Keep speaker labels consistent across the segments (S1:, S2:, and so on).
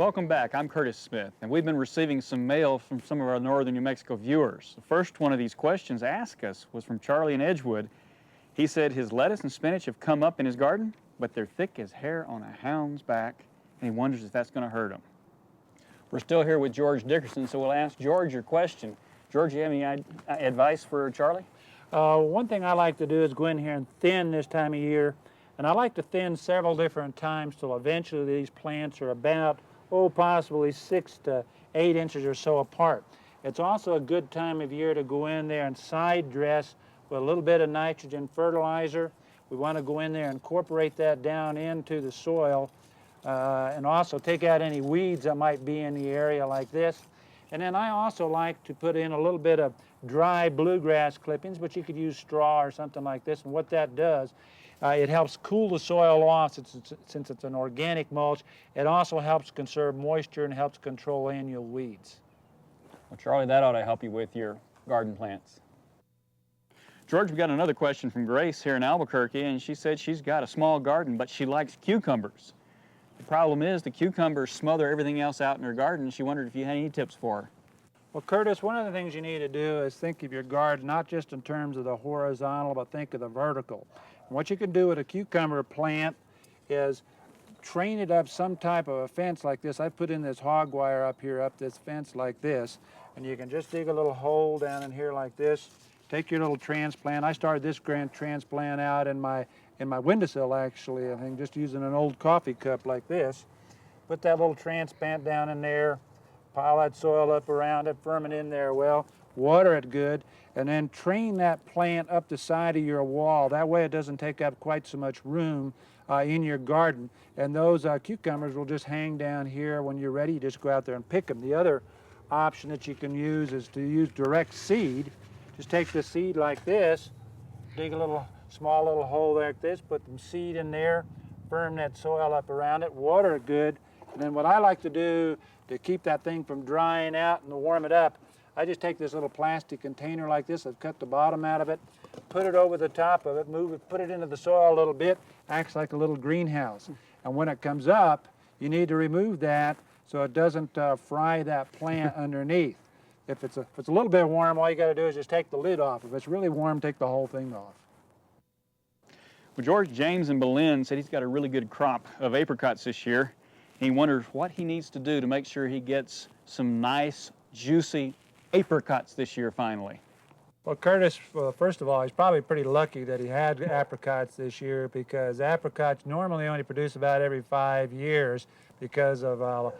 S1: Welcome back. I'm Curtis Smith, and we've been receiving some mail from some of our northern New Mexico viewers. The first one of these questions asked us was from Charlie in Edgewood. He said his lettuce and spinach have come up in his garden, but they're thick as hair on a hound's back, and he wonders if that's going to hurt him. We're still here with George Dickerson, so we'll ask George your question. George, you have any advice for Charlie?
S2: One thing I like to do is go in here and thin this time of year, and I like to thin several different times till eventually these plants are about, possibly 6 to 8 inches or so apart. It's also a good time of year to go in there and side dress with a little bit of nitrogen fertilizer. We want to go in there and incorporate that down into the soil and also take out any weeds that might be in the area like this. And then I also like to put in a little bit of dry bluegrass clippings, but you could use straw or something like this. And what that does, it helps cool the soil off since it's an organic mulch. It also helps conserve moisture and helps control annual weeds.
S1: Well, Charlie, that ought to help you with your garden plants. George, we got another question from Grace here in Albuquerque, and she said she's got a small garden, but she likes cucumbers. The problem is the cucumbers smother everything else out in her garden. She wondered if you had any tips for her.
S2: Well, Curtis, one of the things you need to do is think of your garden not just in terms of the horizontal, but think of the vertical. And what you can do with a cucumber plant is train it up some type of a fence like this. I put in this hog wire up here, up this fence like this, and you can just dig a little hole down in here like this. Take your little transplant. I started this grand transplant out in my windowsill, actually, I think, just using an old coffee cup like this. Put that little transplant down in there, pile that soil up around it, firm it in there well, water it good, and then train that plant up the side of your wall. That way it doesn't take up quite so much room in your garden. And those cucumbers will just hang down here. When you're ready, you just go out there and pick them. The other option that you can use is to use direct seed. Just take the seed like this, dig a small little hole like this, put some seed in there, firm that soil up around it, water it good, and then what I like to do to keep that thing from drying out and to warm it up, I just take this little plastic container like this, I've cut the bottom out of it, put it over the top of it, move it, put it into the soil a little bit, acts like a little greenhouse. And when it comes up, you need to remove that so it doesn't fry that plant underneath. If it's a little bit warm, all you got to do is just take the lid off. If it's really warm, take the whole thing off.
S1: Well, George, James in Belen said he's got a really good crop of apricots this year. He wonders what he needs to do to make sure he gets some nice, juicy apricots this year finally.
S2: Well, Curtis, first of all, he's probably pretty lucky that he had apricots this year, because apricots normally only produce about every 5 years because of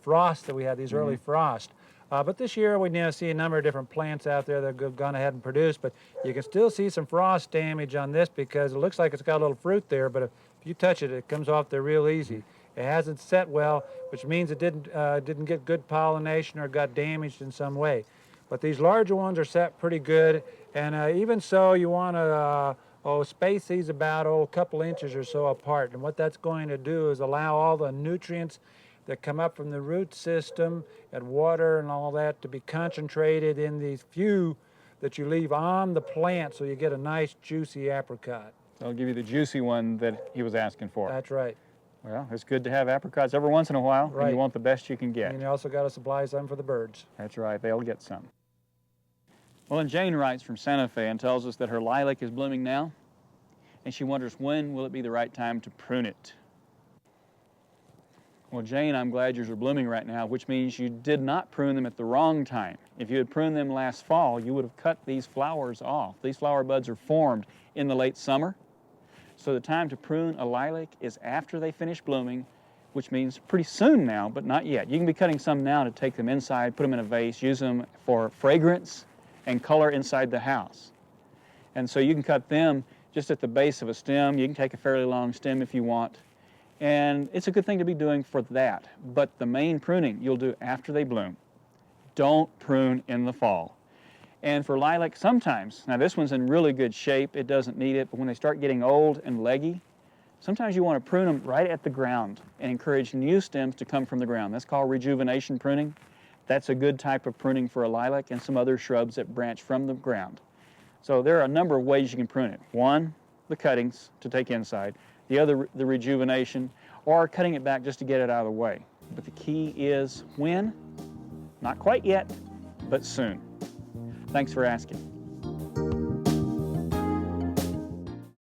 S2: frost that we had, these early frosts. But this year we now see a number of different plants out there that have gone ahead and produced, but you can still see some frost damage on this because it looks like it's got a little fruit there, but if you touch it, it comes off there real easy. It hasn't set well, which means it didn't get good pollination or got damaged in some way. But these larger ones are set pretty good, and even so, you want to space these about a couple inches or so apart. And what that's going to do is allow all the nutrients that come up from the root system and water and all that to be concentrated in these few that you leave on the plant, so you get a nice juicy apricot.
S1: I'll give you the juicy one that he was asking for.
S2: That's right.
S1: Well, it's good to have apricots every once in a while,
S2: right.
S1: And you want the best you can get.
S2: And you also got to supply some for the birds.
S1: That's right, they'll get some. Well, and Jane writes from Santa Fe and tells us that her lilac is blooming now, and she wonders when will it be the right time to prune it. Well, Jane, I'm glad yours are blooming right now, which means you did not prune them at the wrong time. If you had pruned them last fall, you would have cut these flowers off. These flower buds are formed in the late summer. So the time to prune a lilac is after they finish blooming, which means pretty soon now, but not yet. You can be cutting some now to take them inside, put them in a vase, use them for fragrance and color inside the house. And so you can cut them just at the base of a stem. You can take a fairly long stem if you want. And it's a good thing to be doing for that. But the main pruning you'll do after they bloom. Don't prune in the fall. And for lilac, sometimes, now this one's in really good shape, it doesn't need it, but when they start getting old and leggy, sometimes you want to prune them right at the ground and encourage new stems to come from the ground. That's called rejuvenation pruning. That's a good type of pruning for a lilac and some other shrubs that branch from the ground. So there are a number of ways you can prune it. One, the cuttings to take inside. The other, the rejuvenation, or cutting it back just to get it out of the way. but the key is when? Not quite yet, but soon. Thanks for asking.